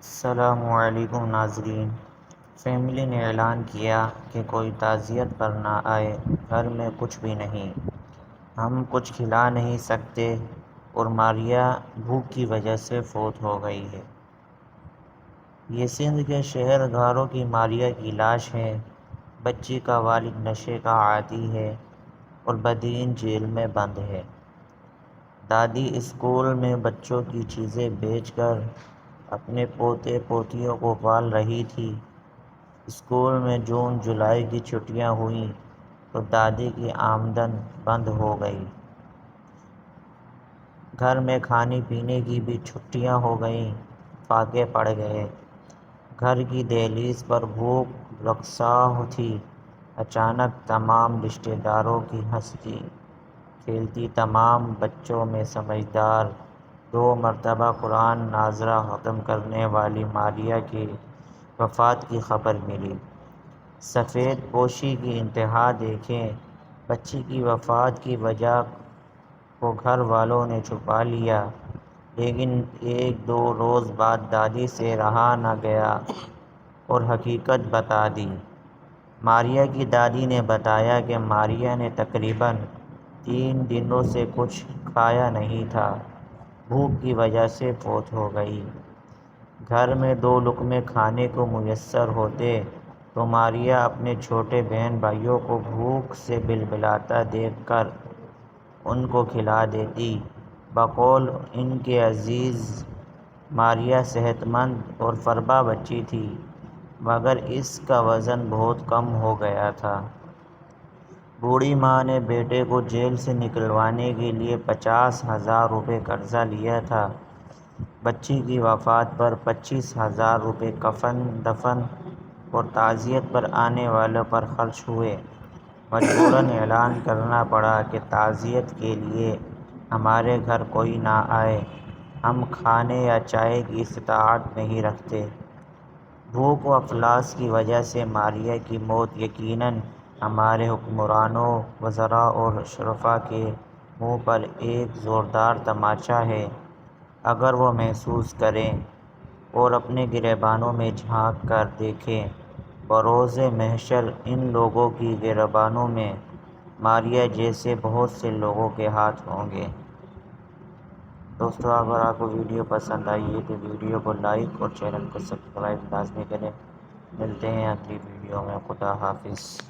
السلام علیکم ناظرین۔ فیملی نے اعلان کیا کہ کوئی تعزیت پر نہ آئے، گھر میں کچھ بھی نہیں، ہم کچھ کھلا نہیں سکتے اور ماریہ بھوک کی وجہ سے فوت ہو گئی ہے۔ یہ سندھ کے شہر گاروں کی ماریہ کی لاش ہے۔ بچی کا والد نشے کا عادی ہے اور بدین جیل میں بند ہے۔ دادی اسکول میں بچوں کی چیزیں بیچ کر اپنے پوتے پوتیوں کو پال رہی تھی۔ اسکول میں جون جولائی کی چھٹیاں ہوئیں تو دادی کی آمدن بند ہو گئی۔ گھر میں کھانے پینے کی بھی چھٹیاں ہو گئیں، فاقے پڑ گئے۔ گھر کی دہلیز پر بھوک رقصا تھی۔ اچانک تمام رشتہ داروں کی ہنستی کھیلتی، تمام بچوں میں سمجھدار، 2 مرتبہ قرآن ناظرہ ختم کرنے والی ماریہ کی وفات کی خبر ملی۔ سفید پوشی کی انتہا دیکھیں۔ بچی کی وفات کی وجہ کو گھر والوں نے چھپا لیا، لیکن 1-2 روز بعد دادی سے رہا نہ گیا اور حقیقت بتا دی۔ ماریہ کی دادی نے بتایا کہ ماریہ نے تقریباً 3 دنوں سے کچھ کھایا نہیں تھا، بھوک کی وجہ سے فوت ہو گئی۔ گھر میں 2 لقمے کھانے کو میسر ہوتے تو ماریہ اپنے چھوٹے بہن بھائیوں کو بھوک سے بلبلاتا دیکھ کر ان کو کھلا دیتی۔ بقول ان کے عزیز، ماریہ صحت مند اور فربا بچی تھی، مگر اس کا وزن بہت کم ہو گیا تھا۔ بوڑھی ماں نے بیٹے کو جیل سے نکلوانے کے لیے 50,000 روپے قرضہ لیا تھا۔ بچی کی وفات پر 25,000 روپے کفن دفن اور تعزیت پر آنے والوں پر خرچ ہوئے۔ مجبوراً اعلان کرنا پڑا کہ تعزیت کے لیے ہمارے گھر کوئی نہ آئے، ہم کھانے یا چائے کی استطاعت نہیں رکھتے۔ بھوک و افلاس کی وجہ سے ماریہ کی موت یقیناً ہمارے حکمرانوں، وزراء اور شرفاء کے منہ پر ایک زوردار تماچا ہے۔ اگر وہ محسوس کریں اور اپنے گریبانوں میں جھانک کر دیکھیں، بروز محشر ان لوگوں کی گریبانوں میں ماریہ جیسے بہت سے لوگوں کے ہاتھ ہوں گے۔ دوستو، اگر آپ کو ویڈیو پسند آئی ہے تو ویڈیو کو لائک اور چینل کو سبسکرائب لازمی کریں۔ ملتے ہیں اگلی ویڈیو میں۔ خدا حافظ۔